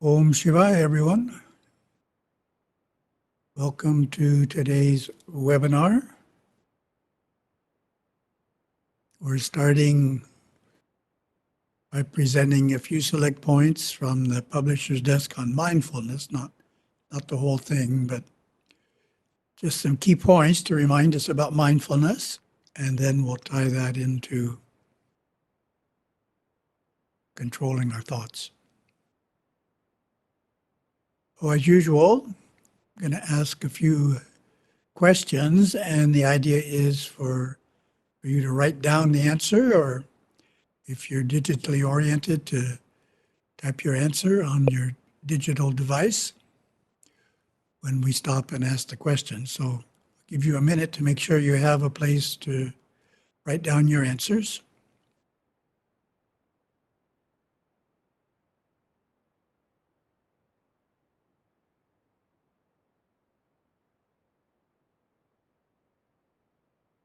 Om Shivaya, everyone. Welcome to today's webinar. We're starting by presenting a few select points from the publisher's desk on mindfulness, not the whole thing, but just some key points to remind us about mindfulness, and then we'll tie that into controlling our thoughts. So as usual, I'm going to ask a few questions, and the idea is for you to write down the answer, or if you're digitally oriented, to type your answer on your digital device when we stop and ask the question. So I'll give you a minute to make sure you have a place to write down your answers.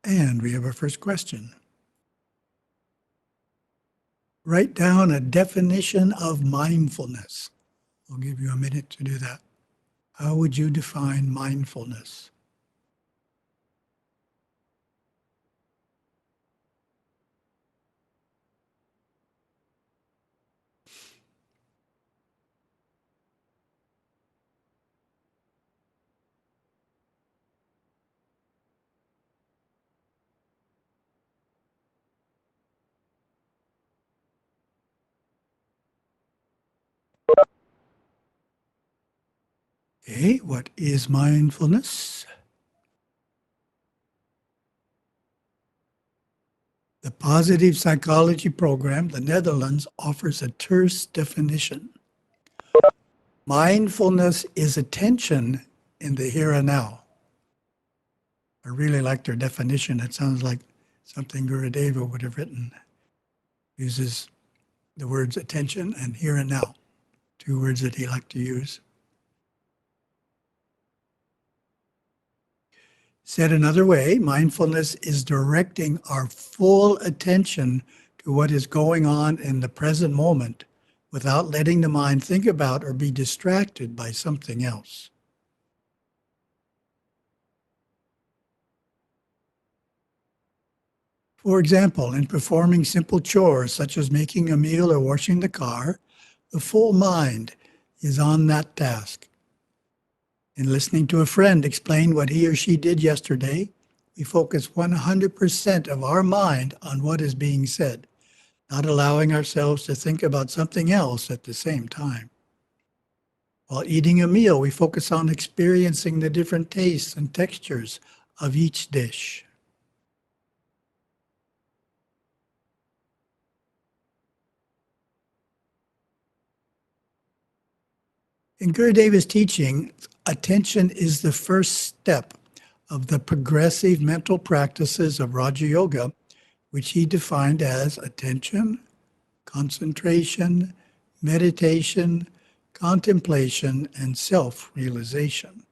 And we have our first question. Write down a definition of mindfulness. I'll give you a minute to do that. How would you define mindfulness? Okay, what is mindfulness? The Positive Psychology Program, the Netherlands, offers a terse definition. Mindfulness is attention in the here and now. I really like their definition. It sounds like something Gurudeva would have written. Uses the words attention and here and now, two words that he liked to use. Said another way, mindfulness is directing our full attention to what is going on in the present moment without letting the mind think about or be distracted by something else. For example, in performing simple chores such as making a meal or washing the car, the full mind is on that task. In listening to a friend explain what he or she did yesterday, we focus 100% of our mind on what is being said, not allowing ourselves to think about something else at the same time. While eating a meal, we focus on experiencing the different tastes and textures of each dish. In Gurudeva's teaching, attention is the first step of the progressive mental practices of Raja Yoga, which he defined as attention, concentration, meditation, contemplation, and self-realization.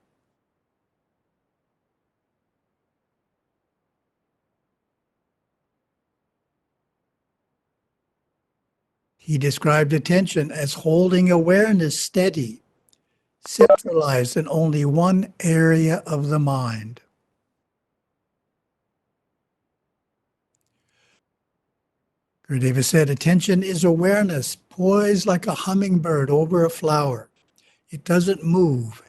He described attention as holding awareness steady, centralized in only one area of the mind. Gurudeva said, attention is awareness, poised like a hummingbird over a flower. It doesn't move.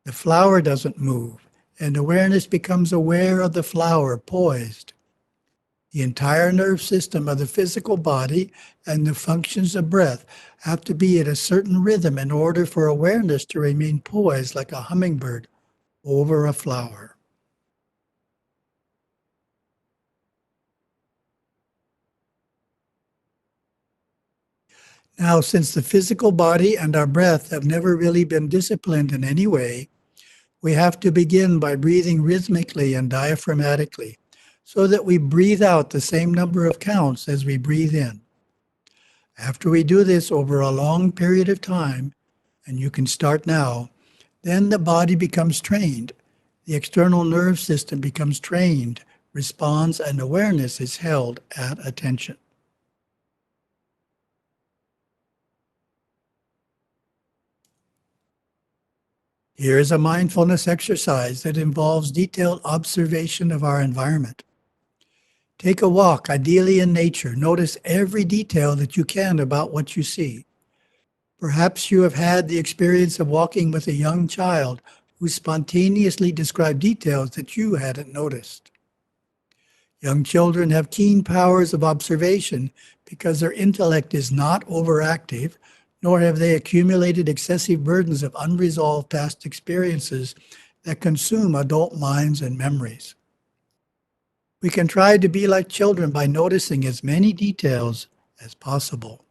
The flower doesn't move, and awareness becomes aware of the flower, poised. The entire nerve system of the physical body and the functions of breath have to be at a certain rhythm in order for awareness to remain poised like a hummingbird over a flower. Now, since the physical body and our breath have never really been disciplined in any way, we have to begin by breathing rhythmically and diaphragmatically so that we breathe out the same number of counts as we breathe in. After we do this over a long period of time, and you can start now, then the body becomes trained. The external nerve system becomes trained, responds, and awareness is held at attention. Here is a mindfulness exercise that involves detailed observation of our environment. Take a walk, ideally in nature. Notice every detail that you can about what you see. Perhaps you have had the experience of walking with a young child who spontaneously described details that you hadn't noticed. Young children have keen powers of observation because their intellect is not overactive, nor have they accumulated excessive burdens of unresolved past experiences that consume adult minds and memories. We can try to be like children by noticing as many details as possible.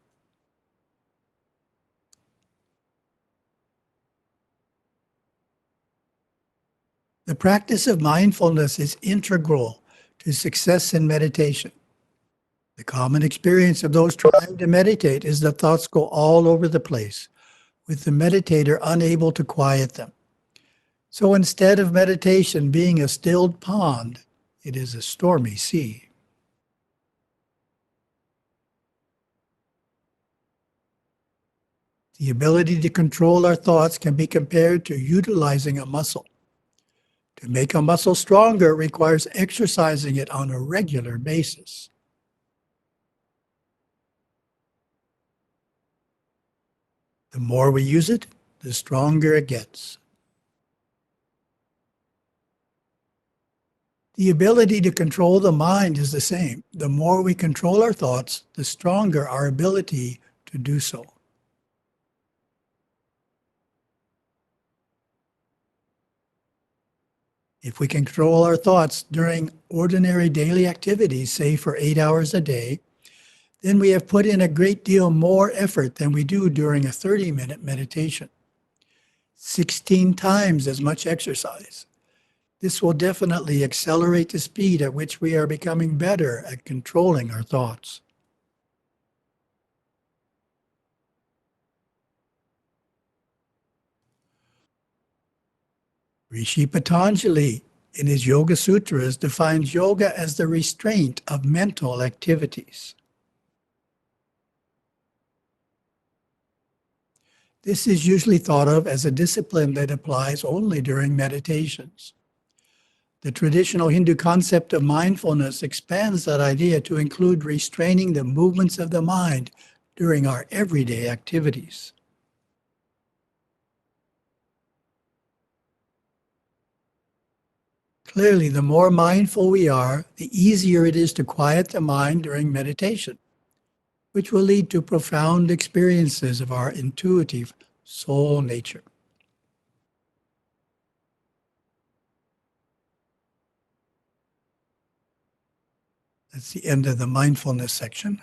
The practice of mindfulness is integral to success in meditation. The common experience of those trying to meditate is that thoughts go all over the place, with the meditator unable to quiet them. So instead of meditation being a stilled pond, it is a stormy sea. The ability to control our thoughts can be compared to utilizing a muscle. To make a muscle stronger requires exercising it on a regular basis. The more we use it, the stronger it gets. The ability to control the mind is the same. The more we control our thoughts, the stronger our ability to do so. If we control our thoughts during ordinary daily activities, say for 8 hours a day, then we have put in a great deal more effort than we do during a 30-minute meditation. 16 times as much exercise. This will definitely accelerate the speed at which we are becoming better at controlling our thoughts. Rishi Patanjali, in his Yoga Sutras, defines yoga as the restraint of mental activities. This is usually thought of as a discipline that applies only during meditations. The traditional Hindu concept of mindfulness expands that idea to include restraining the movements of the mind during our everyday activities. Clearly, the more mindful we are, the easier it is to quiet the mind during meditation, which will lead to profound experiences of our intuitive soul nature. That's the end of the mindfulness section.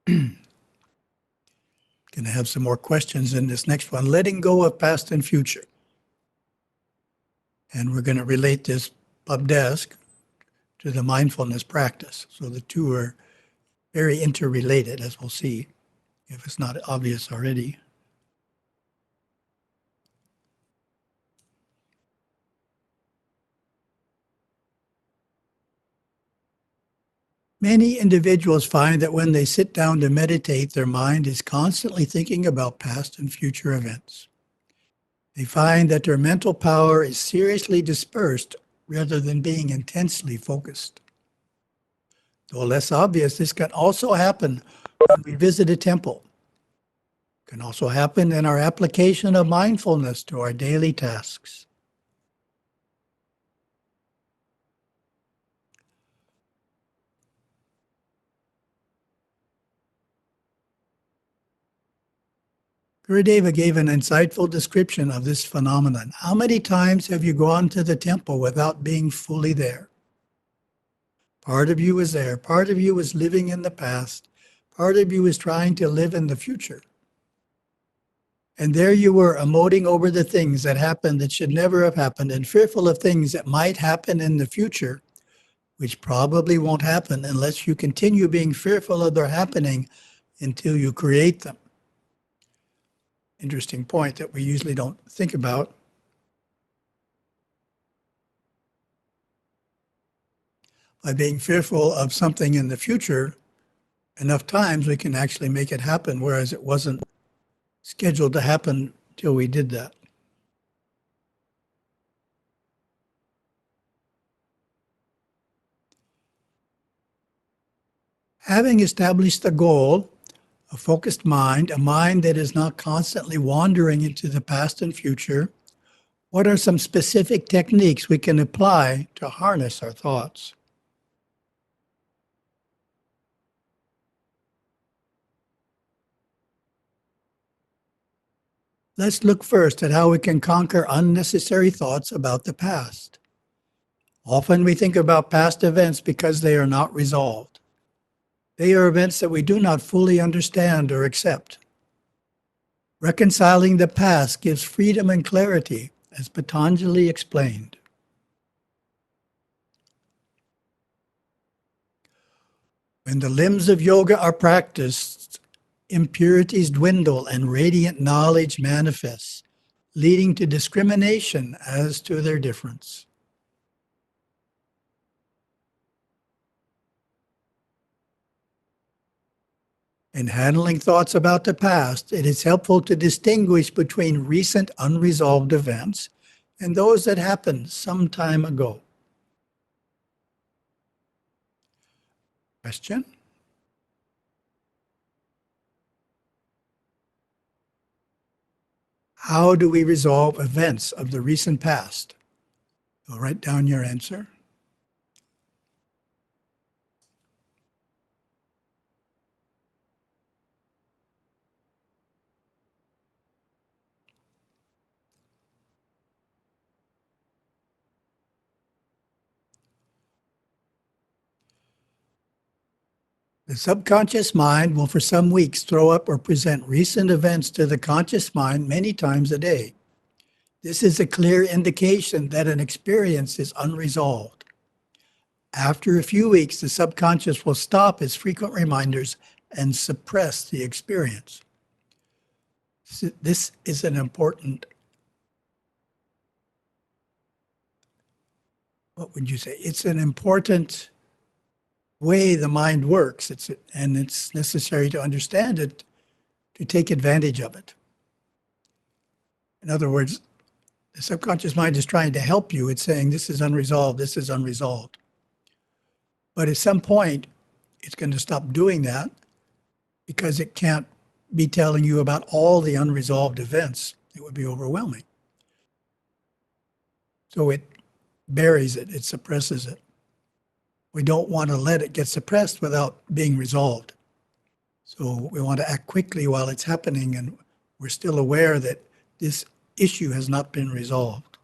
Going to have some more questions in this next one. Letting go of past and future. And we're going to relate this pub desk to the mindfulness practice. So the two are very interrelated, as we'll see, if it's not obvious already. Many individuals find that when they sit down to meditate, their mind is constantly thinking about past and future events. They find that their mental power is seriously dispersed rather than being intensely focused. Though less obvious, this can also happen when we visit a temple. It can also happen in our application of mindfulness to our daily tasks. Gurudeva gave an insightful description of this phenomenon. How many times have you gone to the temple without being fully there? Part of you is there. Part of you is living in the past. Part of you is trying to live in the future. And there you were, emoting over the things that happened that should never have happened, and fearful of things that might happen in the future, which probably won't happen unless you continue being fearful of their happening until you create them. Interesting point that we usually don't think about. By being fearful of something in the future, enough times, we can actually make it happen, whereas it wasn't scheduled to happen till we did that. Having established a goal, a focused mind, a mind that is not constantly wandering into the past and future, what are some specific techniques we can apply to harness our thoughts? Let's look first at how we can conquer unnecessary thoughts about the past. Often we think about past events because they are not resolved. They are events that we do not fully understand or accept. Reconciling the past gives freedom and clarity, as Patanjali explained. When the limbs of yoga are practiced, impurities dwindle and radiant knowledge manifests, leading to discrimination as to their difference. In handling thoughts about the past, it is helpful to distinguish between recent unresolved events and those that happened some time ago. Question? How do we resolve events of the recent past? So write down your answer. The subconscious mind will for some weeks throw up or present recent events to the conscious mind many times a day. This is a clear indication that an experience is unresolved. After a few weeks, the subconscious will stop its frequent reminders and suppress the experience. This is an important, what would you say? It's an important way the mind works, and it's necessary to understand it to take advantage of it. In other words, the subconscious mind is trying to help you. It's saying, this is unresolved, this is unresolved. But at some point, it's going to stop doing that because it can't be telling you about all the unresolved events. It would be overwhelming. So it buries it, it suppresses it. We don't want to let it get suppressed without being resolved. So we want to act quickly while it's happening, and we're still aware that this issue has not been resolved.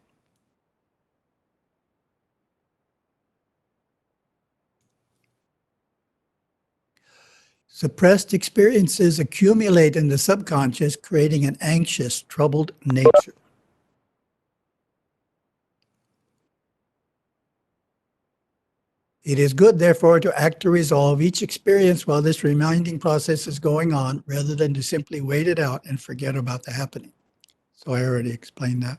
Suppressed experiences accumulate in the subconscious, creating an anxious, troubled nature. It is good, therefore, to act to resolve each experience while this reminding process is going on, rather than to simply wait it out and forget about the happening. So I already explained that.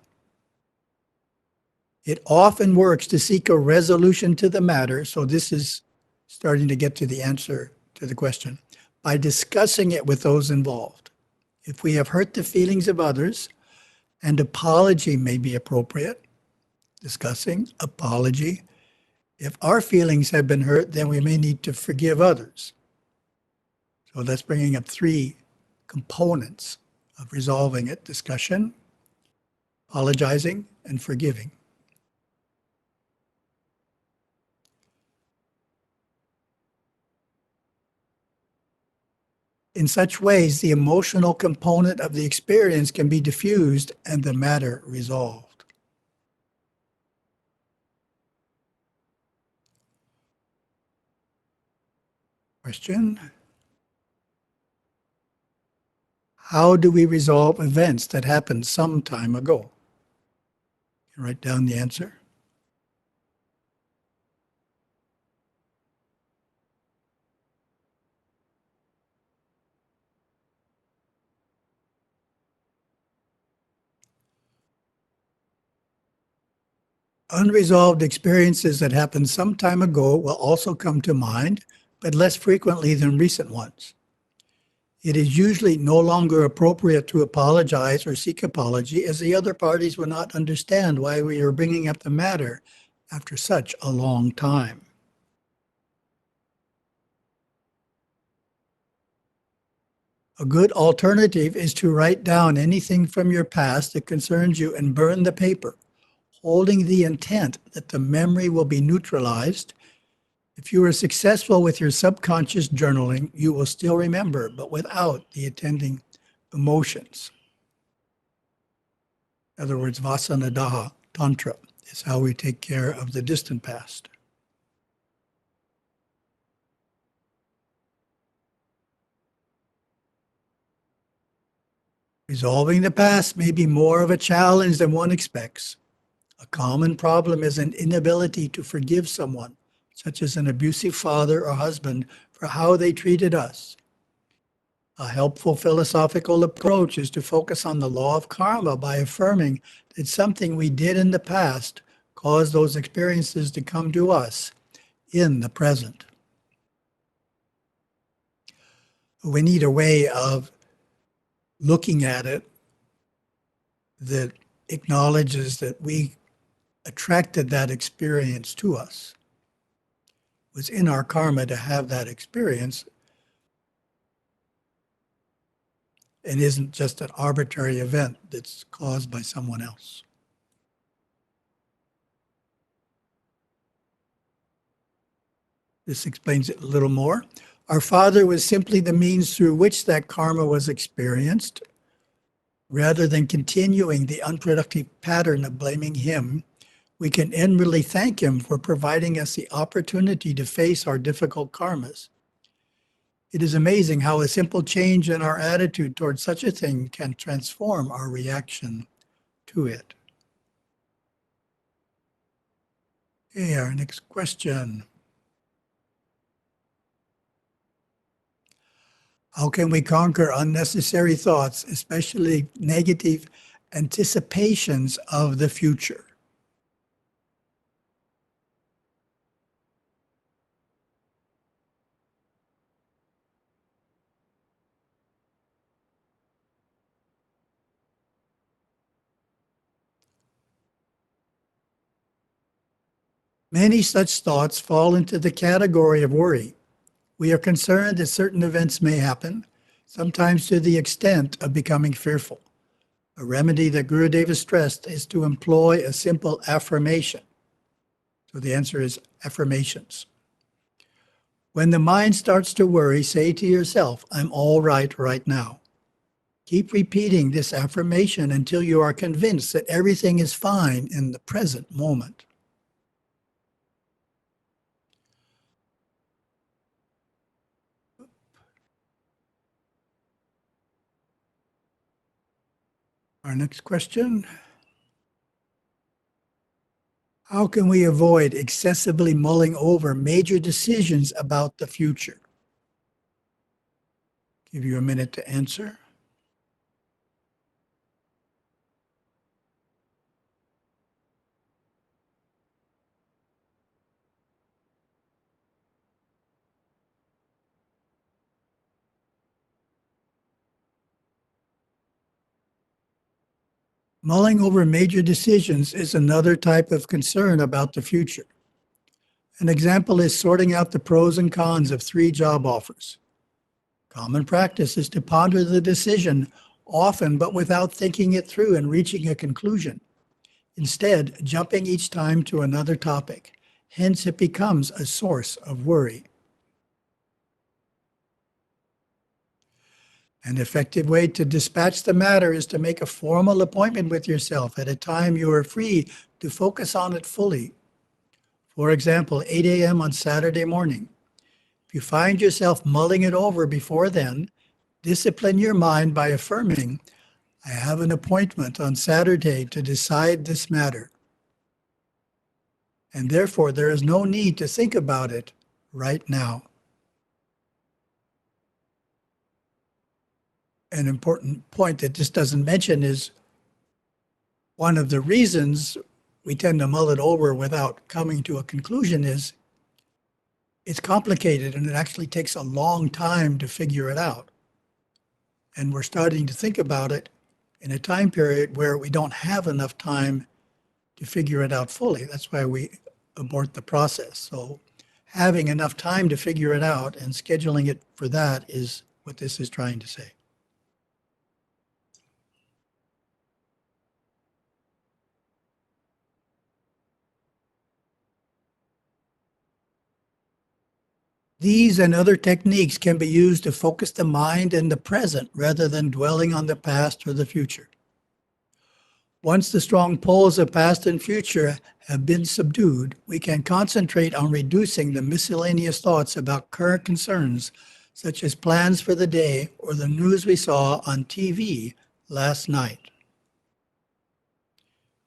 It often works to seek a resolution to the matter, so this is starting to get to the answer to the question, by discussing it with those involved. If we have hurt the feelings of others, an apology may be appropriate. Discussing, apology. If our feelings have been hurt, then we may need to forgive others. So that's bringing up three components of resolving it: discussion, apologizing, and forgiving. In such ways, the emotional component of the experience can be diffused and the matter resolved. Question: how do we resolve events that happened some time ago? Write down the answer. Unresolved experiences that happened some time ago will also come to mind but less frequently than recent ones. It is usually no longer appropriate to apologize or seek apology, as the other parties will not understand why we are bringing up the matter after such a long time. A good alternative is to write down anything from your past that concerns you and burn the paper, holding the intent that the memory will be neutralized. If you are successful with your subconscious journaling, you will still remember, but without the attending emotions. In other words, Vasanadaha Tantra is how we take care of the distant past. Resolving the past may be more of a challenge than one expects. A common problem is an inability to forgive someone, such as an abusive father or husband, for how they treated us. A helpful philosophical approach is to focus on the law of karma by affirming that something we did in the past caused those experiences to come to us in the present. We need a way of looking at it that acknowledges that we attracted that experience to us. It was in our karma to have that experience and isn't just an arbitrary event that's caused by someone else. This explains it a little more. Our Father was simply the means through which that karma was experienced. Rather than continuing the unproductive pattern of blaming Him, we can inwardly thank Him for providing us the opportunity to face our difficult karmas. It is amazing how a simple change in our attitude towards such a thing can transform our reaction to it. Okay, our next question. How can we conquer unnecessary thoughts, especially negative anticipations of the future? Many such thoughts fall into the category of worry. We are concerned that certain events may happen, sometimes to the extent of becoming fearful. A remedy that Gurudeva stressed is to employ a simple affirmation. So the answer is affirmations. When the mind starts to worry, say to yourself, I'm all right now. Keep repeating this affirmation until you are convinced that everything is fine in the present moment. Our next question. How can we avoid excessively mulling over major decisions about the future? Give you a minute to answer. Mulling over major decisions is another type of concern about the future. An example is sorting out the pros and cons of 3 job offers. Common practice is to ponder the decision often, but without thinking it through and reaching a conclusion. Instead, jumping each time to another topic. Hence, it becomes a source of worry. An effective way to dispatch the matter is to make a formal appointment with yourself at a time you are free to focus on it fully. For example, 8 a.m. on Saturday morning. If you find yourself mulling it over before then, discipline your mind by affirming, I have an appointment on Saturday to decide this matter. And therefore, there is no need to think about it right now. An important point that this doesn't mention is one of the reasons we tend to mull it over without coming to a conclusion is It's complicated and it actually takes a long time to figure it out. And we're starting to think about it in a time period where we don't have enough time to figure it out fully. That's why we abort the process. So having enough time to figure it out and scheduling it for that is what this is trying to say. These and other techniques can be used to focus the mind in the present rather than dwelling on the past or the future. Once the strong poles of past and future have been subdued, we can concentrate on reducing the miscellaneous thoughts about current concerns, such as plans for the day or the news we saw on TV last night.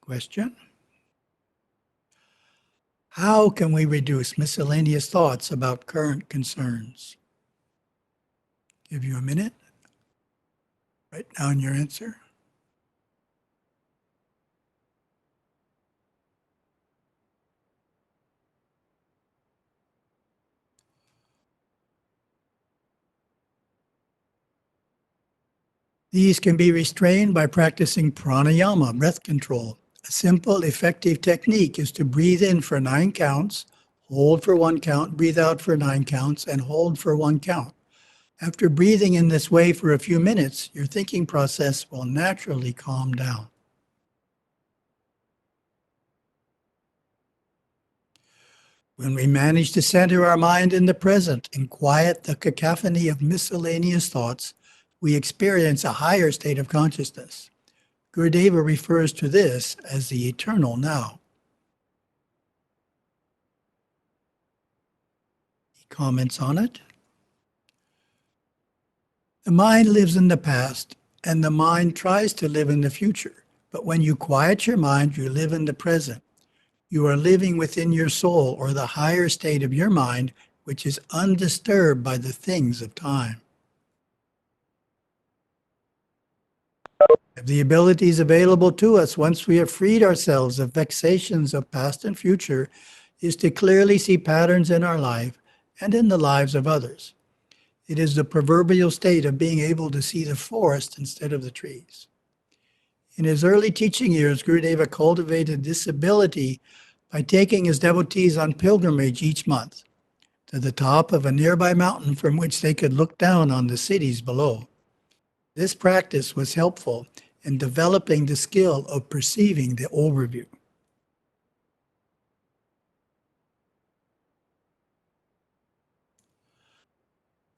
Question? How can we reduce miscellaneous thoughts about current concerns? Give you a minute. Write down your answer. These can be restrained by practicing pranayama, breath control. A simple, effective technique is to breathe in for 9 counts, hold for 1 count, breathe out for 9 counts, and hold for 1 count. After breathing in this way for a few minutes, your thinking process will naturally calm down. When we manage to center our mind in the present and quiet the cacophony of miscellaneous thoughts, we experience a higher state of consciousness. Gurudeva refers to this as the eternal now. He comments on it. The mind lives in the past, and the mind tries to live in the future. But when you quiet your mind, you live in the present. You are living within your soul, or the higher state of your mind, which is undisturbed by the things of time. The abilities available to us once we have freed ourselves of vexations of past and future is to clearly see patterns in our life and in the lives of others. It is the proverbial state of being able to see the forest instead of the trees. In his early teaching years, Gurudeva cultivated this ability by taking his devotees on pilgrimage each month to the top of a nearby mountain from which they could look down on the cities below. This practice was helpful in developing the skill of perceiving the overview.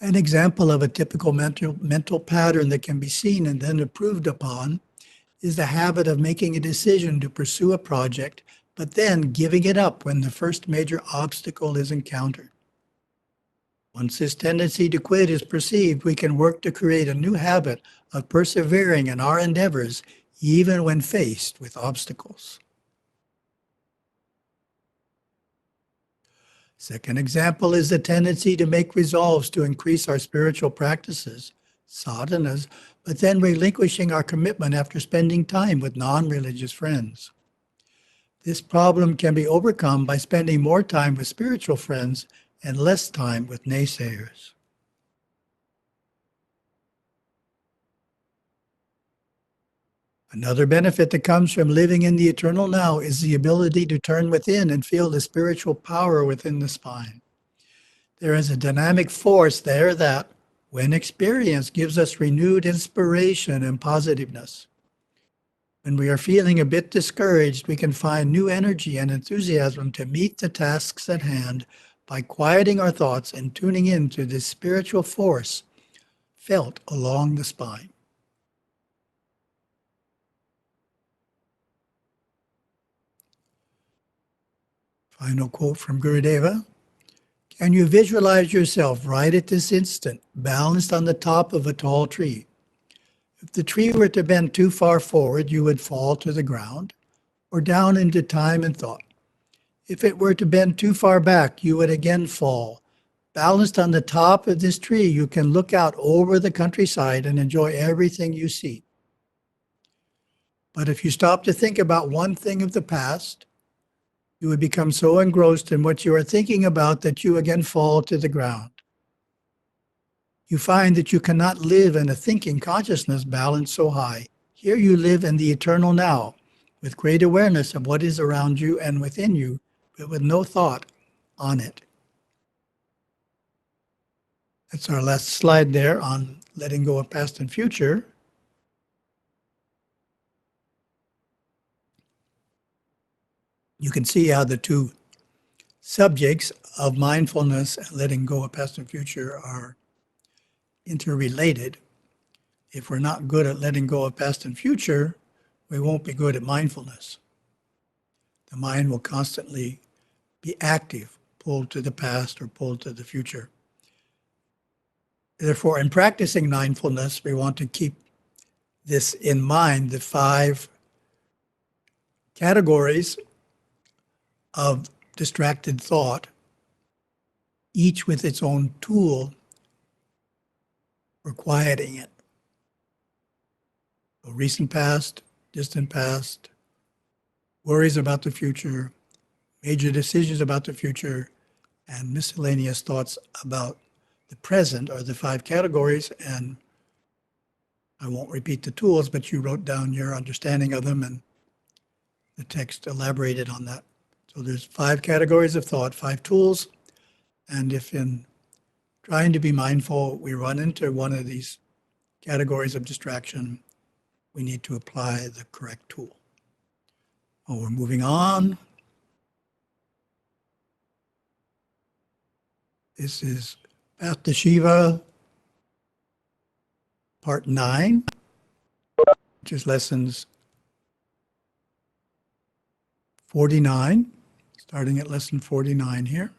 An example of a typical mental pattern that can be seen and then improved upon is the habit of making a decision to pursue a project, but then giving it up when the first major obstacle is encountered. Once this tendency to quit is perceived, we can work to create a new habit of persevering in our endeavors, even when faced with obstacles. Second example is the tendency to make resolves to increase our spiritual practices, sadhanas, but then relinquishing our commitment after spending time with non-religious friends. This problem can be overcome by spending more time with spiritual friends and less time with naysayers. Another benefit that comes from living in the eternal now is the ability to turn within and feel the spiritual power within the spine. There is a dynamic force there that, when experienced, gives us renewed inspiration and positiveness. When we are feeling a bit discouraged, we can find new energy and enthusiasm to meet the tasks at hand by quieting our thoughts and tuning in to this spiritual force felt along the spine. Final quote from Gurudeva. Can you visualize yourself right at this instant, balanced on the top of a tall tree? If the tree were to bend too far forward, you would fall to the ground or down into time and thought. If it were to bend too far back, you would again fall. Balanced on the top of this tree, you can look out over the countryside and enjoy everything you see. But if you stop to think about one thing of the past, You would become so engrossed in what you are thinking about that you again fall to the ground. You find that you cannot live in a thinking consciousness balanced so high. Here you live in the eternal now, with great awareness of what is around you and within you, but with no thought on it. That's our last slide there on letting go of past and future. You can see how the two subjects of mindfulness and letting go of past and future are interrelated. If we're not good at letting go of past and future, we won't be good at mindfulness. The mind will constantly be active, pulled to the past or pulled to the future. Therefore, in practicing mindfulness, we want to keep this in mind, the 5 categories of distracted thought, each with its own tool for quieting it. So recent past, distant past, worries about the future, major decisions about the future, and miscellaneous thoughts about the present are the 5 categories. And I won't repeat the tools, but you wrote down your understanding of them, and the text elaborated on that. So there's 5 categories of thought, 5 tools. And if in trying to be mindful, we run into one of these categories of distraction, we need to apply the correct tool. Oh, we're moving on. This is Path to Shiva, Part 9, which is lessons 49, starting at lesson 49 here.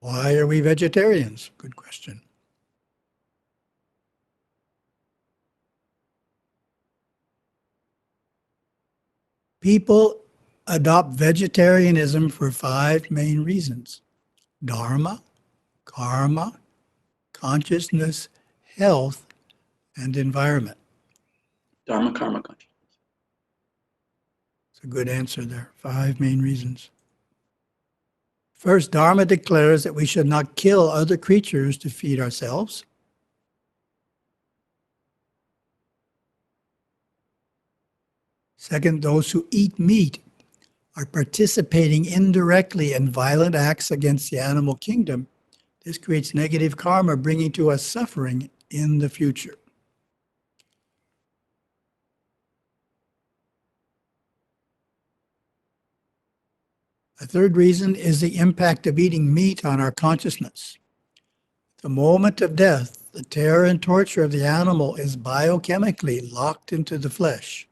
Why are we vegetarians? Good question. People adopt vegetarianism for 5 main reasons: dharma, karma, consciousness, health, and environment. Dharma, karma, consciousness. It's a good answer there. 5 main reasons. First, Dharma declares that we should not kill other creatures to feed ourselves. Second, those who eat meat are participating indirectly in violent acts against the animal kingdom. This creates negative karma, bringing to us suffering in the future. A third reason is the impact of eating meat on our consciousness. At the moment of death, the terror and torture of the animal is biochemically locked into the flesh.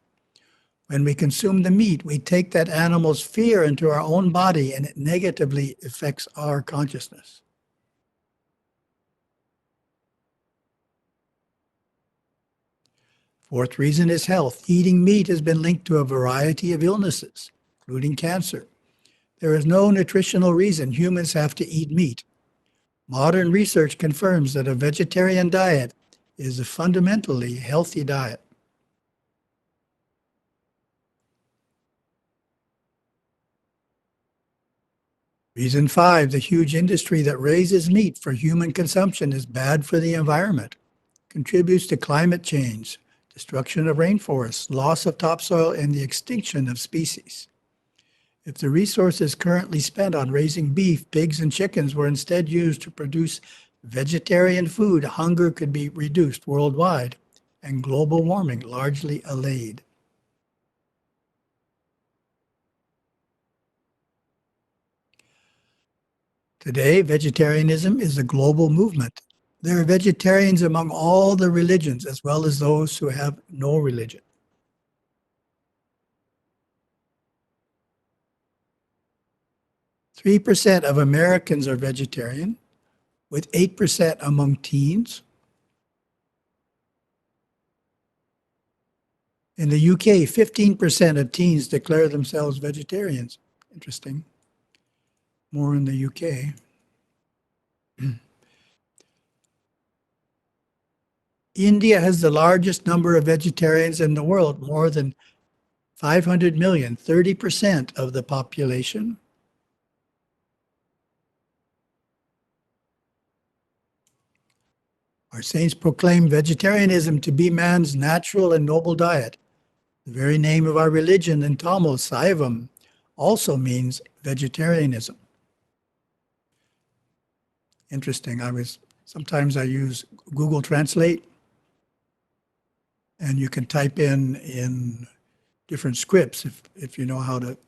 When we consume the meat, we take that animal's fear into our own body, and it negatively affects our consciousness. Fourth reason is health. Eating meat has been linked to a variety of illnesses, including cancer. There is no nutritional reason humans have to eat meat. Modern research confirms that a vegetarian diet is a fundamentally healthy diet. Reason 5, the huge industry that raises meat for human consumption is bad for the environment, contributes to climate change, destruction of rainforests, loss of topsoil, and the extinction of species. If the resources currently spent on raising beef, pigs, and chickens were instead used to produce vegetarian food, hunger could be reduced worldwide and global warming largely allayed. Today, vegetarianism is a global movement. There are vegetarians among all the religions, as well as those who have no religion. Three 3% of Americans are vegetarian, with 8% among teens. In the UK, 15% of teens declare themselves vegetarians. Interesting. More in the UK. India has the largest number of vegetarians in the world, more than 500 million, 30% of the population. Our saints proclaim vegetarianism to be man's natural and noble diet. The very name of our religion in Tamil, Saivam, also means vegetarianism. Interesting. Sometimes I use Google Translate, and you can type in different scripts if you know how to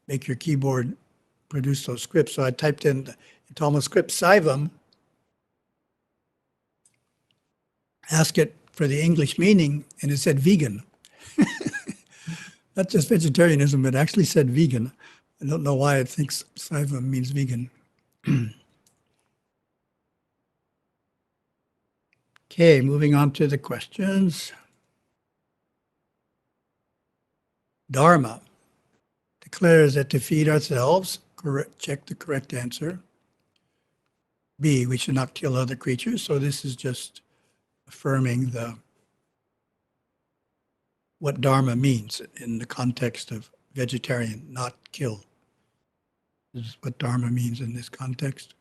make your keyboard produce those scripts. So I typed in Tamil script Saivam, ask it for the English meaning, and it said vegan. Not just vegetarianism, it actually said vegan. I don't know why it thinks Saivam means vegan. Okay, moving on to the questions. Dharma declares that to feed ourselves, check the correct answer. B, we should not kill other creatures. So this is just affirming what Dharma means in the context of vegetarian, not kill. This is what Dharma means in this context.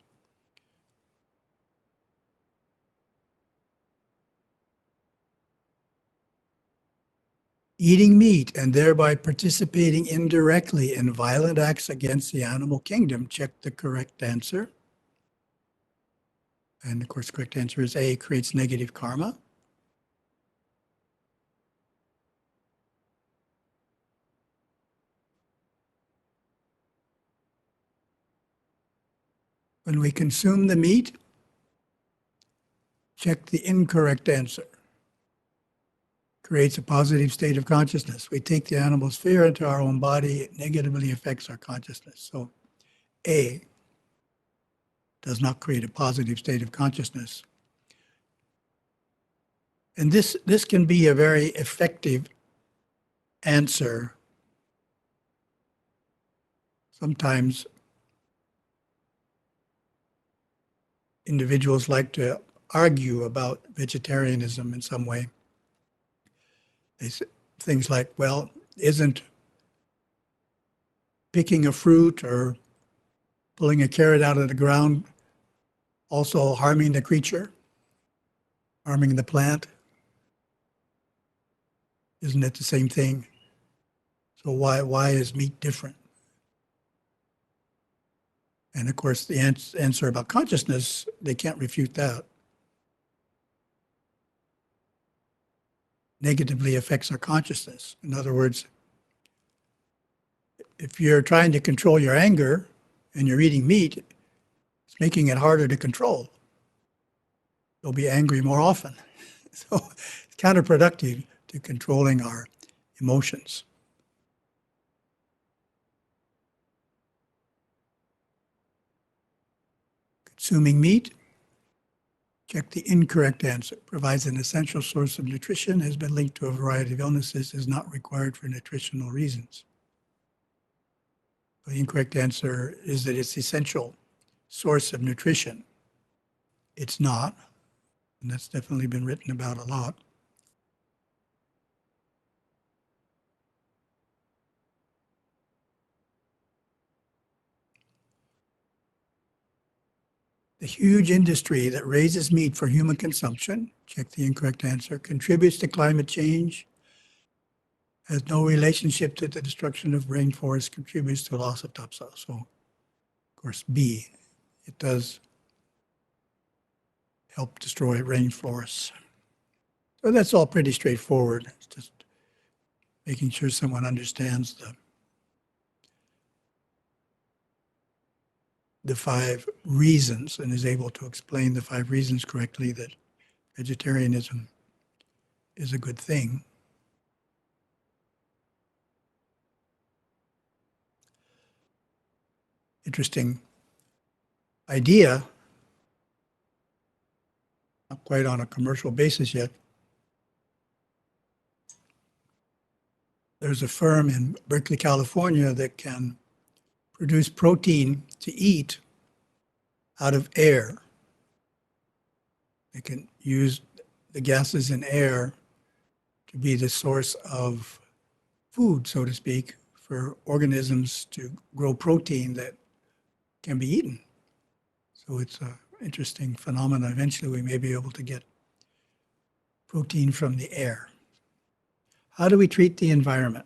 Eating meat and thereby participating indirectly in violent acts against the animal kingdom. Check the correct answer. And of course, the correct answer is A, creates negative karma. When we consume the meat, check the incorrect answer. Creates a positive state of consciousness. We take the animal's fear into our own body, it negatively affects our consciousness. So A, does not create a positive state of consciousness. And this can be a very effective answer. Sometimes individuals like to argue about vegetarianism in some way. They say things like, well, isn't picking a fruit or pulling a carrot out of the ground also harming the creature, harming the plant? Isn't it the same thing? So why is meat different? And of course, the answer about consciousness, they can't refute that. Negatively affects our consciousness. In other words, if you're trying to control your anger and you're eating meat, it's making it harder to control. You'll be angry more often. So it's counterproductive to controlling our emotions. Consuming meat, check the incorrect answer. Provides an essential source of nutrition, has been linked to a variety of illnesses, is not required for nutritional reasons. The incorrect answer is that it's the essential source of nutrition. It's not, and that's definitely been written about a lot. The huge industry that raises meat for human consumption, check the incorrect answer, contributes to climate change, has no relationship to the destruction of rainforests, contributes to loss of topsoil. So, of course, B, it does help destroy rainforests. So that's all pretty straightforward. It's just making sure someone understands the 5 reasons and is able to explain the 5 reasons correctly that vegetarianism is a good thing. Interesting idea, not quite on a commercial basis yet. There's a firm in Berkeley, California that can produce protein to eat out of air. They the gases in air to be the source of food, so to speak, for organisms to grow protein that can be eaten. So it's an interesting phenomenon. Eventually we may be able to get protein from the air. How do we treat the environment?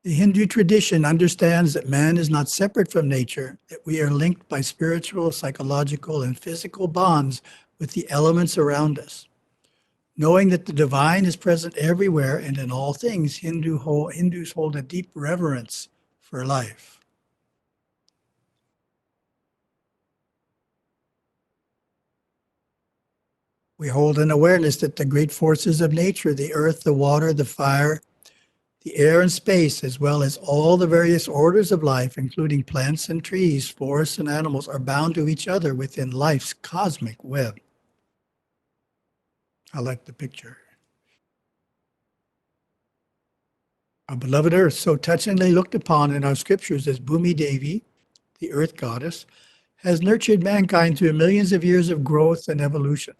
The Hindu tradition understands that man is not separate from nature, that we are linked by spiritual, psychological, and physical bonds with the elements around us. Knowing that the divine is present everywhere and in all things, Hindus hold a deep reverence for life. We hold an awareness that the great forces of nature, the earth, the water, the fire, the air and space, as well as all the various orders of life, including plants and trees, forests and animals, are bound to each other within life's cosmic web. I like the picture. Our beloved earth, so touchingly looked upon in our scriptures as Bhumi Devi, the earth goddess, has nurtured mankind through millions of years of growth and evolution.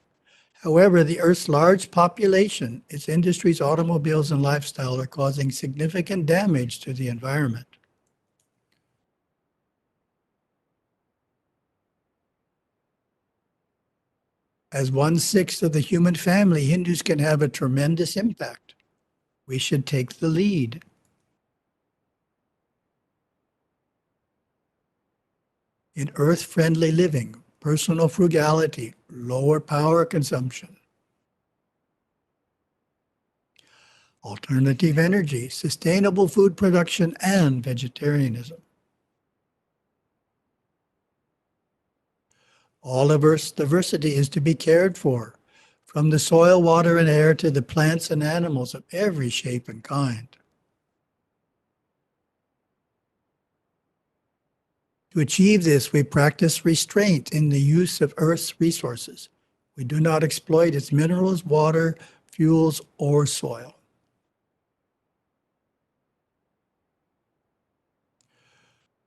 However, the Earth's large population, its industries, automobiles, and lifestyle are causing significant damage to the environment. As 1/6 of the human family, Hindus can have a tremendous impact. We should take the lead. In earth-friendly living, personal frugality, lower power consumption, alternative energy, sustainable food production, and vegetarianism. All of Earth's diversity is to be cared for, from the soil, water, and air to the plants and animals of every shape and kind. To achieve this, we practice restraint in the use of Earth's resources. We do not exploit its minerals, water, fuels, or soil.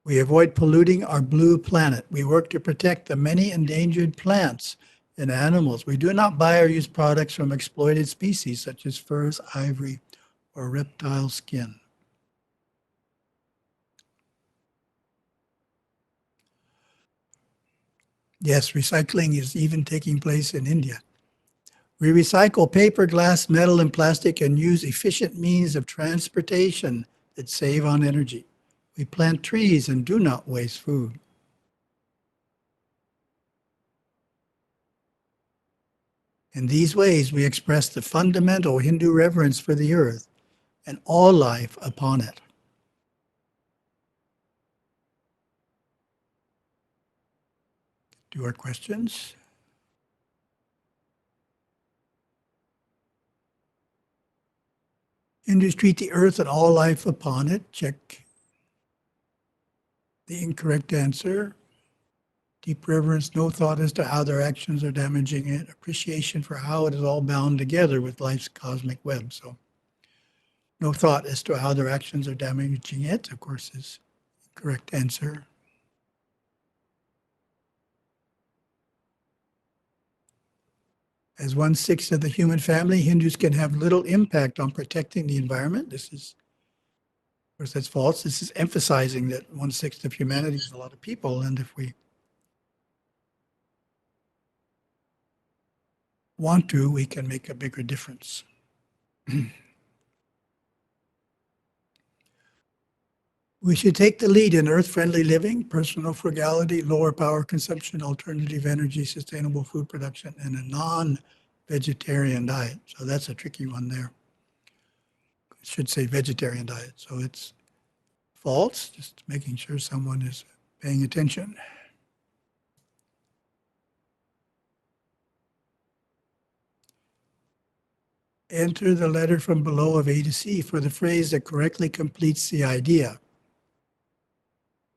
We avoid polluting our blue planet. We work to protect the many endangered plants and animals. We do not buy or use products from exploited species such as furs, ivory, or reptile skin. Yes, recycling is even taking place in India. We recycle paper, glass, metal, and plastic and use efficient means of transportation that save on energy. We plant trees and do not waste food. In these ways, we express the fundamental Hindu reverence for the earth and all life upon it. Do our questions? Hindus treat the earth and all life upon it. Check the incorrect answer. Deep reverence, no thought as to how their actions are damaging it. Appreciation for how it is all bound together with life's cosmic web. So no thought as to how their actions are damaging it, of course, is the correct answer. As 1/6 of the human family, Hindus can have little impact on protecting the environment. This is, of course, that's false. This is emphasizing that 1/6 of humanity is a lot of people, and if we want to, we can make a bigger difference. We should take the lead in earth-friendly living, personal frugality, lower power consumption, alternative energy, sustainable food production, and a non-vegetarian diet. So that's a tricky one there. I should say vegetarian diet. So it's false, just making sure someone is paying attention. Enter the letter from below of A to C for the phrase that correctly completes the idea.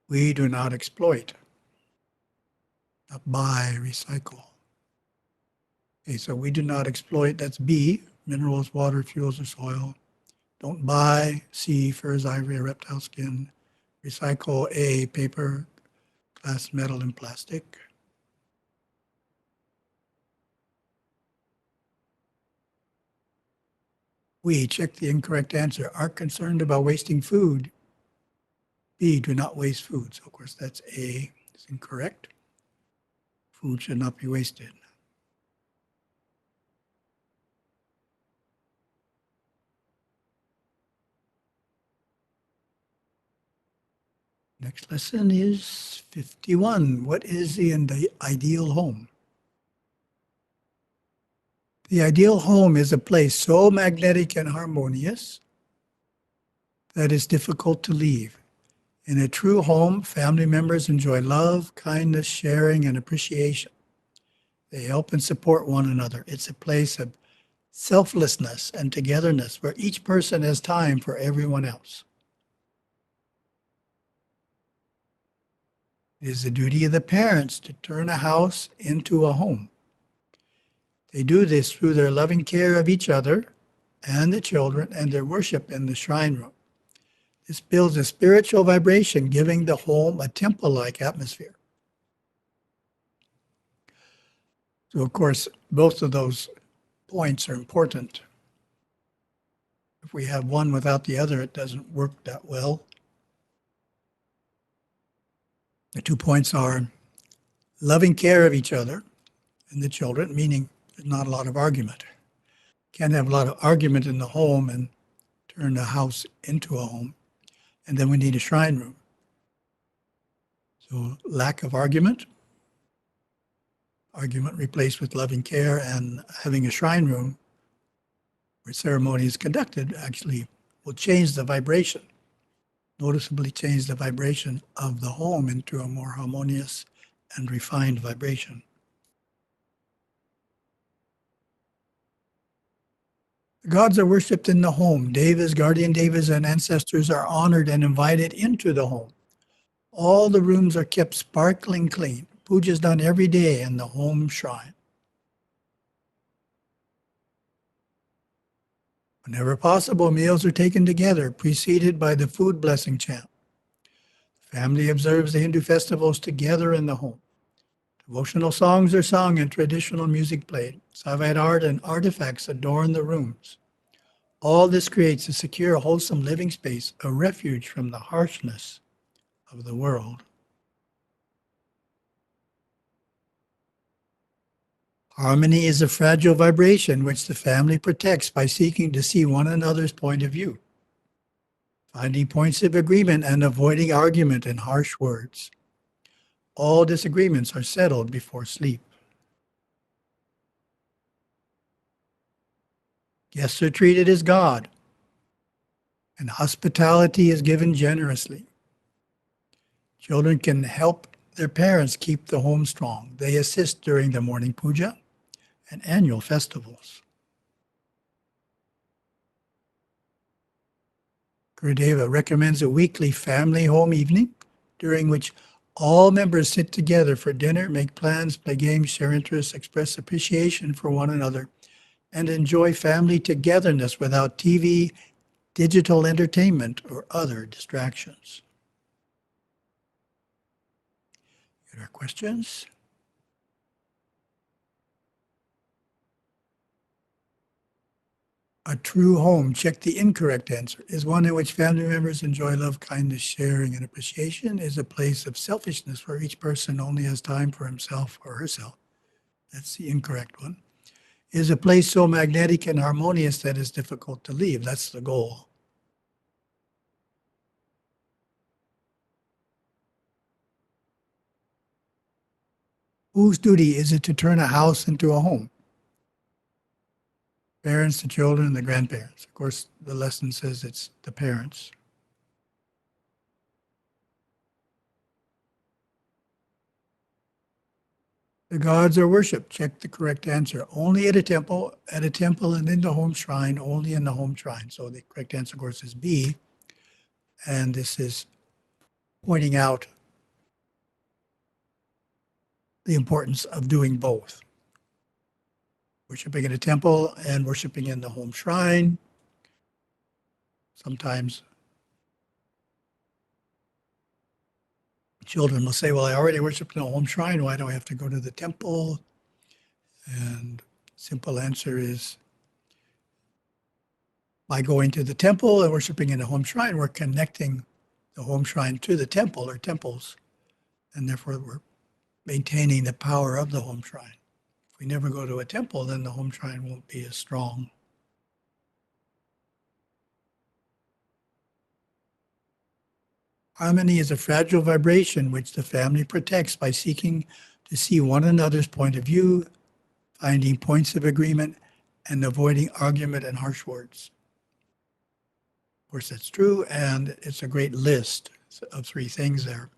We do not exploit, not buy, recycle. Okay, so we do not exploit, that's B, minerals, water, fuels, or soil. Don't buy, C, furs, ivory, or reptile skin. Recycle, A, paper, glass, metal, and plastic. We, check the incorrect answer, are concerned about wasting food. B, do not waste food. So of course that's A is incorrect. Food should not be wasted. Next lesson is 51. What is the ideal home? The ideal home is a place so magnetic and harmonious that it's difficult to leave. In a true home, family members enjoy love, kindness, sharing, and appreciation. They help and support one another. It's a place of selflessness and togetherness where each person has time for everyone else. It is the duty of the parents to turn a house into a home. They do this through their loving care of each other and the children and their worship in the shrine room. This builds a spiritual vibration, giving the home a temple-like atmosphere. So, of course, both of those points are important. If we have one without the other, it doesn't work that well. The 2 points are loving care of each other and the children, meaning there's not a lot of argument. Can't have a lot of argument in the home and turn the house into a home. And then we need a shrine room. So lack of argument replaced with loving care, and having a shrine room where ceremony is conducted actually will change the vibration, noticeably change the vibration of the home into a more harmonious and refined vibration. The gods are worshipped in the home. Devas, guardian devas, and ancestors are honored and invited into the home. All the rooms are kept sparkling clean. Puja is done every day in the home shrine. Whenever possible, meals are taken together, preceded by the food blessing chant. The family observes the Hindu festivals together in the home. Devotional songs are sung and traditional music played. Saiva art and artifacts adorn the rooms. All this creates a secure, wholesome living space, a refuge from the harshness of the world. Harmony is a fragile vibration which the family protects by seeking to see one another's point of view, finding points of agreement and avoiding argument and harsh words. All disagreements are settled before sleep. Guests are treated as God, and hospitality is given generously. Children can help their parents keep the home strong. They assist during the morning puja and annual festivals. Gurudeva recommends a weekly family home evening during which all members sit together for dinner, make plans, play games, share interests, express appreciation for one another, and enjoy family togetherness without TV, digital entertainment, or other distractions. Get our questions. A true home, check the incorrect answer, is one in which family members enjoy love, kindness, sharing, and appreciation, is a place of selfishness where each person only has time for himself or herself. That's the incorrect one. Is a place so magnetic and harmonious that it's difficult to leave. That's the goal. Whose duty is it to turn a house into a home? Parents, the children, and the grandparents. Of course, the lesson says it's the parents. The gods are worshipped. Check the correct answer. Only at a temple and in the home shrine, only in the home shrine. So the correct answer, of course, is B. And this is pointing out the importance of doing both. Worshipping in a temple and worshipping in the home shrine. Sometimes children will say, well, I already worship in a home shrine. Why do I have to go to the temple? And simple answer is By going to the temple and worshiping in the home shrine, we're connecting the home shrine to the temple or temples, and therefore we're maintaining the power of the home shrine. If we never go to a temple, then the home shrine won't be as strong. Harmony is a fragile vibration which the family protects by seeking to see one another's point of view, finding points of agreement, and avoiding argument and harsh words. Of course, that's true, and it's a great list of 3 things there.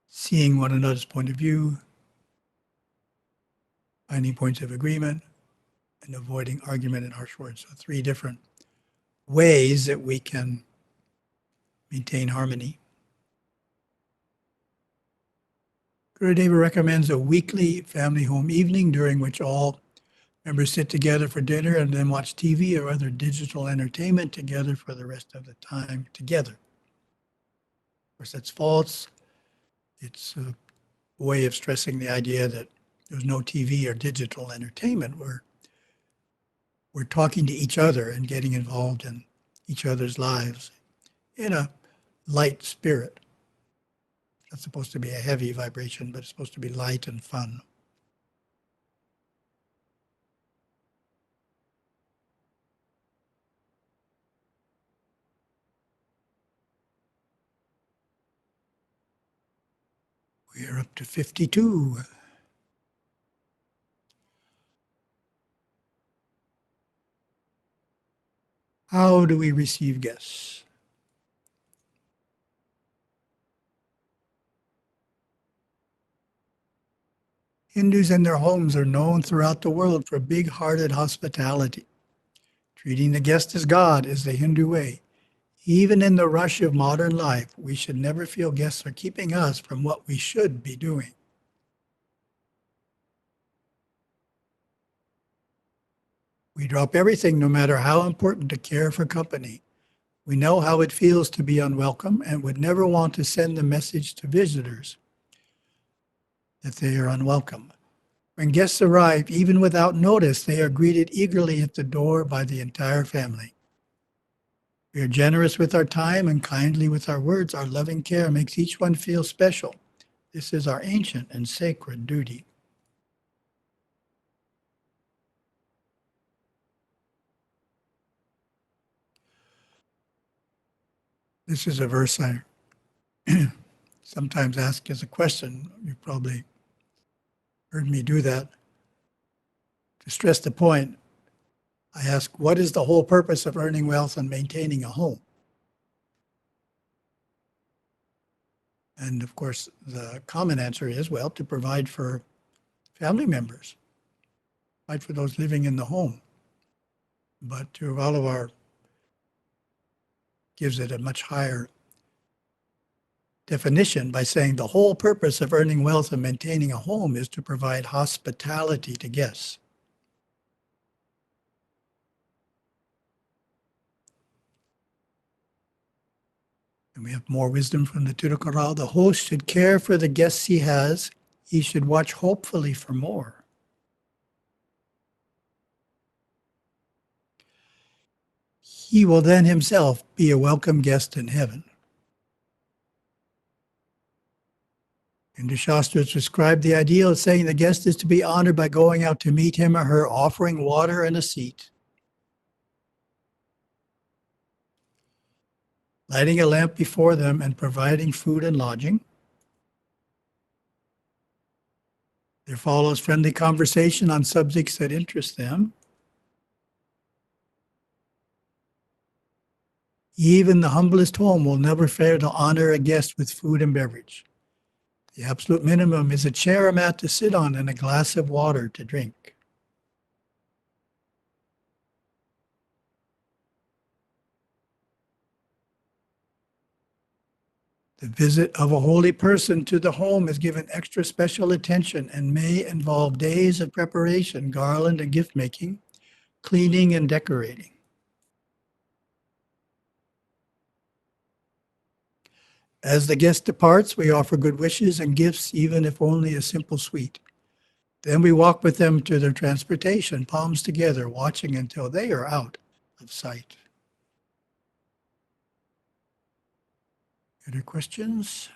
Seeing one another's point of view, finding points of agreement, and avoiding argument and harsh words. So 3 different ways that we can maintain harmony. Gurudeva recommends a weekly family home evening during which all members sit together for dinner and then watch TV or other digital entertainment together for the rest of the time together. Of course, that's false. It's a way of stressing the idea that there's no TV or digital entertainment. We're talking to each other and getting involved in each other's lives in a light spirit. It's not supposed to be a heavy vibration, but it's supposed to be light and fun. We are up to 52. How do we receive guests? Hindus and their homes are known throughout the world for big-hearted hospitality. Treating the guest as God is the Hindu way. Even in the rush of modern life, we should never feel guests are keeping us from what we should be doing. We drop everything, no matter how important, to care for company. We know how it feels to be unwelcome and would never want to send the message to visitors that they are unwelcome. When guests arrive, even without notice, they are greeted eagerly at the door by the entire family. We are generous with our time and kindly with our words. Our loving care makes each one feel special. This is our ancient and sacred duty. This is a verse I sometimes ask as a question. You probably heard me do that. To stress the point, I ask, what is the whole purpose of earning wealth and maintaining a home? And of course, the common answer is, well, to provide for family members, provide for those living in the home. But Turuvalluvar gives it a much higher definition by saying the whole purpose of earning wealth and maintaining a home is to provide hospitality to guests. And we have more wisdom from the Tirukural. The host should care for the guests he has. He should watch hopefully for more. He will then himself be a welcome guest in heaven. Hindu Shastras describe the ideal of saying the guest is to be honored by going out to meet him or her, offering water and a seat, lighting a lamp before them, and providing food and lodging. There follows friendly conversation on subjects that interest them. Even the humblest home will never fail to honor a guest with food and beverage. The absolute minimum is a chair or mat to sit on and a glass of water to drink. The visit of a holy person to the home is given extra special attention and may involve days of preparation, garland and gift making, cleaning and decorating. As the guest departs, we offer good wishes and gifts, even if only a simple sweet. Then we walk with them to their transportation, palms together, watching until they are out of sight. Other questions?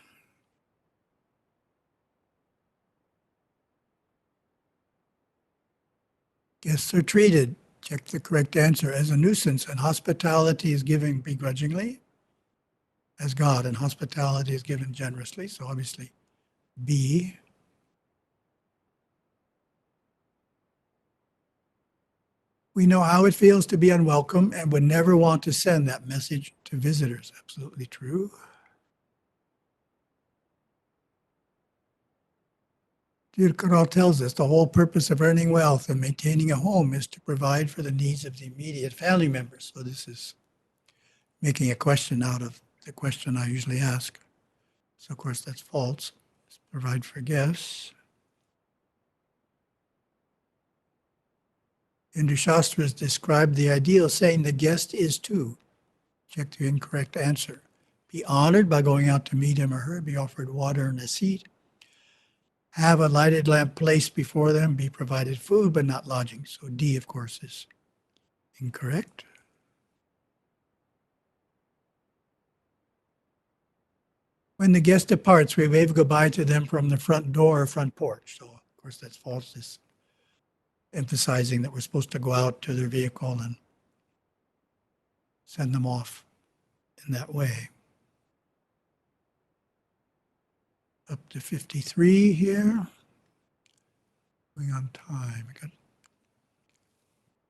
Guests are treated, check the correct answer, as a nuisance, and hospitality is given begrudgingly, as God, and hospitality is given generously. So obviously, B. We know how it feels to be unwelcome and would never want to send that message to visitors. Absolutely true. Tirtharal tells us the whole purpose of earning wealth and maintaining a home is to provide for the needs of the immediate family members. So this is making a question out of the question I usually ask. So of course that's false. Let's provide for guests. Hindu Shastras describe the ideal saying the guest is to. Check the incorrect answer. Be honored by going out to meet him or her, be offered water and a seat. Have a lighted lamp placed before them, be provided food but not lodging. So D, of course, is incorrect. When the guest departs, we wave goodbye to them from the front door or front porch. So, of course, that's false. It's emphasizing that we're supposed to go out to their vehicle and send them off in that way. Up to 53 here. Going on time. We got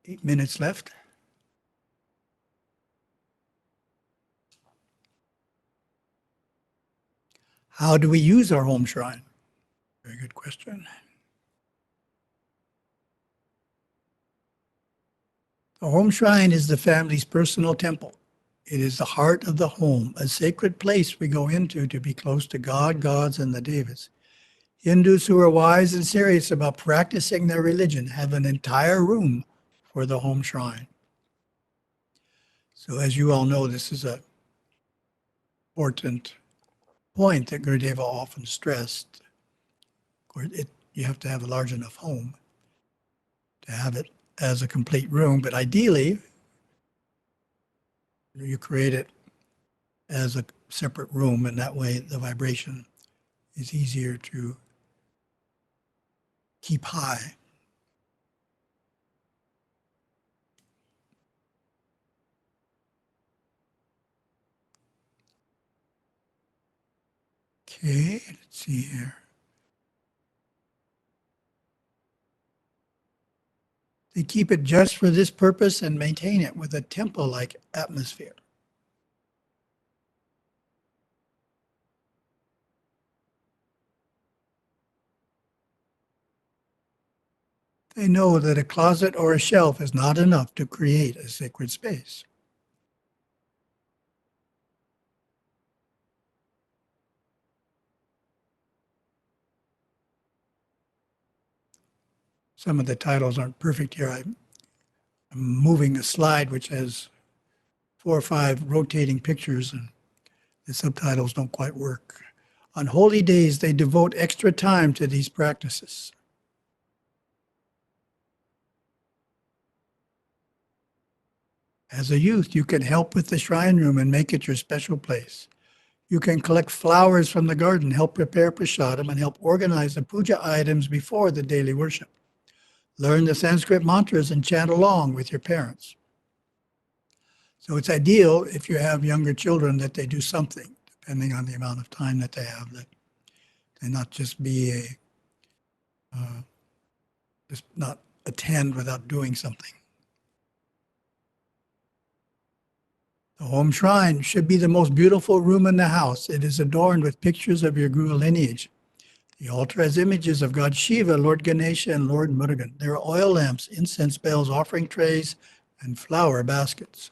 8 minutes left. How do we use our home shrine? Very good question. The home shrine is the family's personal temple. It is the heart of the home, a sacred place we go into to be close to God, gods, and the devas. Hindus who are wise and serious about practicing their religion have an entire room for the home shrine. So as you all know, this is an important point that Gurudeva often stressed. Of course, you have to have a large enough home to have it as a complete room, but ideally, you create it as a separate room, and that way the vibration is easier to keep high. Okay, let's see here. They keep it just for this purpose and maintain it with a temple-like atmosphere. They know that a closet or a shelf is not enough to create a sacred space. Some of the titles aren't perfect here. I'm moving a slide which has 4 or 5 rotating pictures, and the subtitles don't quite work. On holy days, they devote extra time to these practices. As a youth, you can help with the shrine room and make it your special place. You can collect flowers from the garden, help prepare prasadam, and help organize the puja items before the daily worship. Learn the Sanskrit mantras and chant along with your parents. So it's ideal if you have younger children that they do something, depending on the amount of time that they have, that they not just be just not attend without doing something. The home shrine should be the most beautiful room in the house. It is adorned with pictures of your Guru lineage. The altar has images of God Shiva, Lord Ganesha, and Lord Murugan. There are oil lamps, incense bells, offering trays, and flower baskets.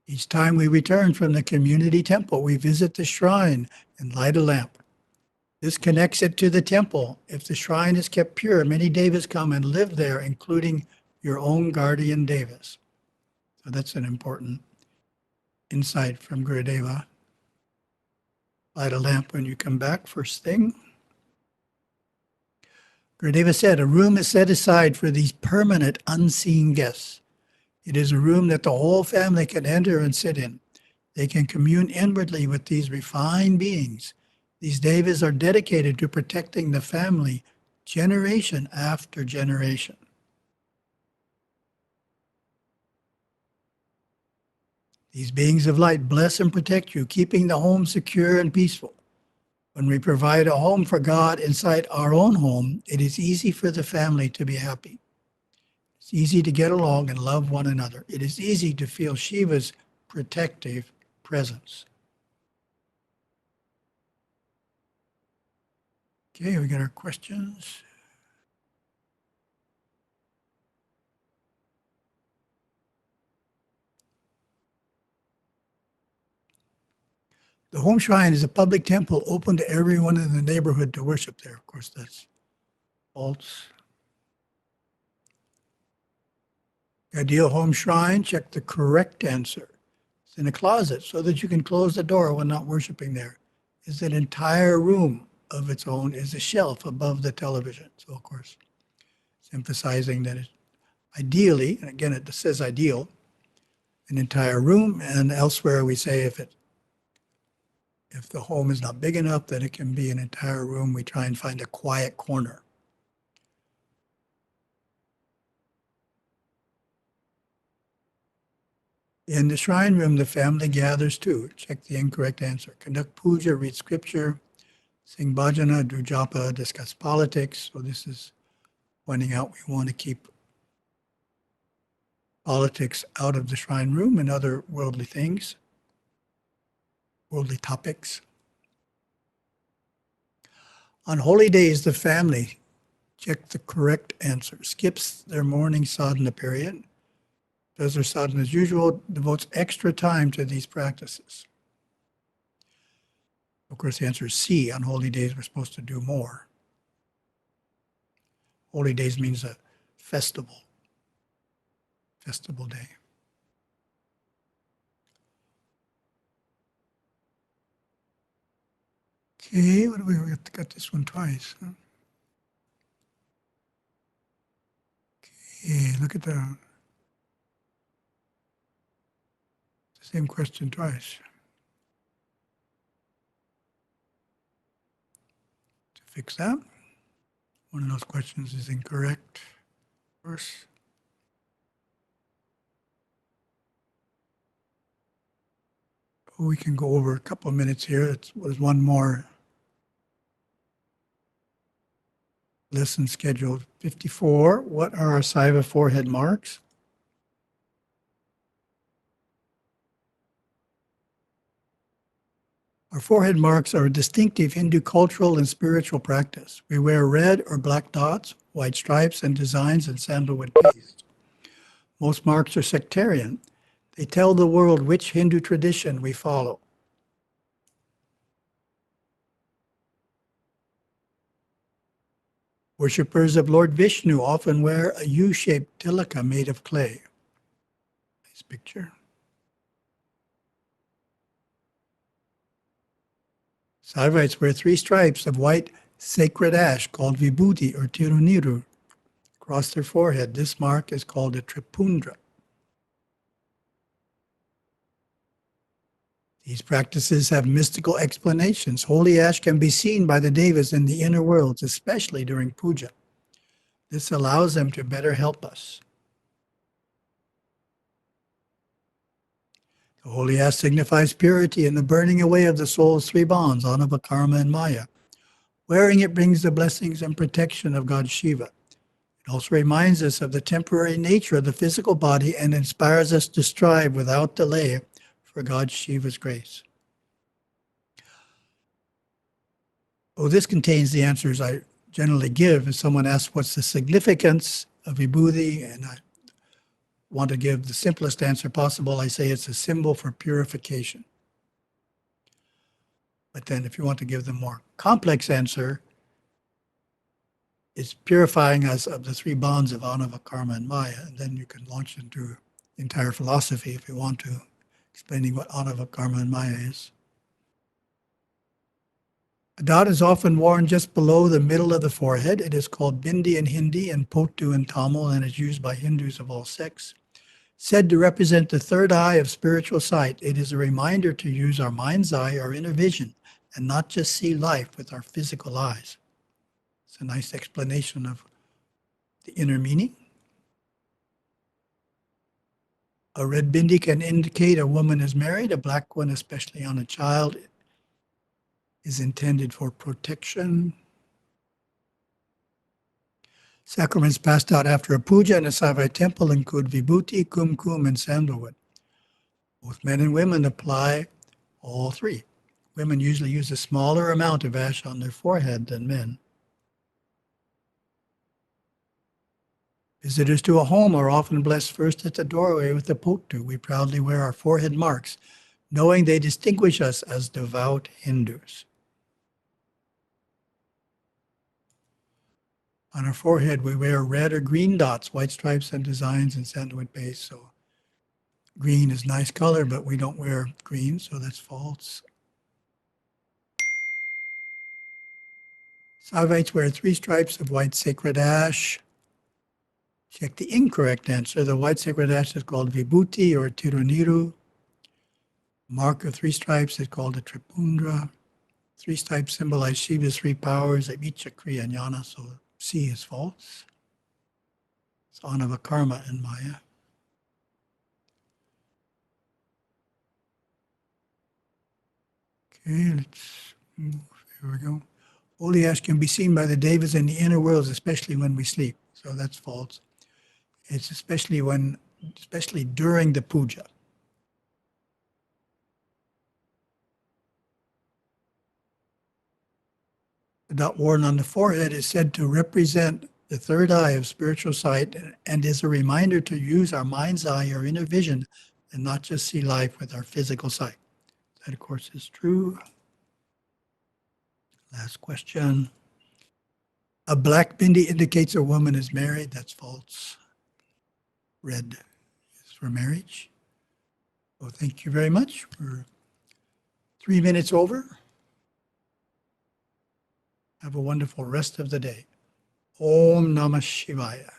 Each time we return from the community temple, we visit the shrine and light a lamp. This connects it to the temple. If the shrine is kept pure, many devas come and live there, including your own guardian devas. So that's an important insight from Gurudeva. Light a lamp when you come back, first thing. Gurudeva said, a room is set aside for these permanent unseen guests. It is a room that the whole family can enter and sit in. They can commune inwardly with these refined beings. These devas are dedicated to protecting the family generation after generation. These beings of light bless and protect you, keeping the home secure and peaceful. When we provide a home for God inside our own home, it is easy for the family to be happy. It's easy to get along and love one another. It is easy to feel Shiva's protective presence. Okay, we got our questions. The home shrine is a public temple open to everyone in the neighborhood to worship there. Of course, that's false. The ideal home shrine, check the correct answer. It's in a closet so that you can close the door when not worshiping there. It's an entire room of its own, is a shelf above the television. So, of course, it's emphasizing that it ideally, and again, it says ideal, an entire room, and elsewhere we say if the home is not big enough, then it can be an entire room. We try and find a quiet corner. In the shrine room, the family gathers too. Check the incorrect answer. Conduct puja, read scripture, sing bhajana, do japa, discuss politics. So this is pointing out we want to keep politics out of the shrine room and other worldly things, worldly topics. On holy days, the family, check the correct answer, skips their morning sadhana period, does their sadhana as usual, devotes extra time to these practices. Of course, the answer is C. On holy days, we're supposed to do more. Holy days means a festival day. Okay, what do we got this one twice? Huh? Okay, look at the same question twice. To fix that, one of those questions is incorrect. First, we can go over a couple of minutes here. There's one more lesson scheduled. 54, what are our Saiva forehead marks? Our forehead marks are a distinctive Hindu cultural and spiritual practice. We wear red or black dots, white stripes and designs, and sandalwood paste. Most marks are sectarian. They tell the world which Hindu tradition we follow. Worshippers of Lord Vishnu often wear a U-shaped tilaka made of clay. Nice picture. Saivites wear 3 stripes of white sacred ash called vibhuti or tiruniru across their forehead. This mark is called a tripundra. These practices have mystical explanations. Holy ash can be seen by the devas in the inner worlds, especially during puja. This allows them to better help us. The holy ash signifies purity and the burning away of the soul's 3 bonds, anava, karma, and maya. Wearing it brings the blessings and protection of God Shiva. It also reminds us of the temporary nature of the physical body and inspires us to strive without delay for God Shiva's grace. Oh, this contains the answers I generally give. If someone asks what's the significance of vibhuti, and I want to give the simplest answer possible, I say it's a symbol for purification. But then if you want to give the more complex answer, it's purifying us of the 3 bonds of anava, karma, and maya. And then you can launch into the entire philosophy if you want to, explaining what anava, karma, and maya is. A dot is often worn just below the middle of the forehead. It is called bindi in Hindi and potu in Tamil, and is used by Hindus of all sects. Said to represent the third eye of spiritual sight, it is a reminder to use our mind's eye, our inner vision, and not just see life with our physical eyes. It's a nice explanation of the inner meaning. A red bindi can indicate a woman is married. A black one, especially on a child, is intended for protection. Sacraments passed out after a puja in a Saiva temple include vibhuti, kumkum, and sandalwood. Both men and women apply all three. Women usually use a smaller amount of ash on their forehead than men. Visitors to a home are often blessed first at the doorway with the potu. We proudly wear our forehead marks, knowing they distinguish us as devout Hindus. On our forehead, we wear red or green dots, white stripes and designs in sandalwood base. So green is nice color, but we don't wear green, so that's false. Saivites wear 3 stripes of white sacred ash. Check the incorrect answer. The white sacred ash is called vibhuti or tiruniru. Mark of 3 stripes is called a tripundra. 3 stripes symbolize Shiva's 3 powers, Avicca, Kriya, and Jnana, so C is false. It's Anava karma in Maya. Okay, let's move. Here we go. Holy ash can be seen by the devas in the inner worlds, especially when we sleep. So that's false. It's especially during the puja. The dot worn on the forehead is said to represent the third eye of spiritual sight and is a reminder to use our mind's eye, our inner vision, and not just see life with our physical sight. That, of course, is true. Last question. A black bindi indicates a woman is married. That's false. Red is for marriage. Well, thank you very much. We're 3 minutes over. Have a wonderful rest of the day. Om Namah Shivaya.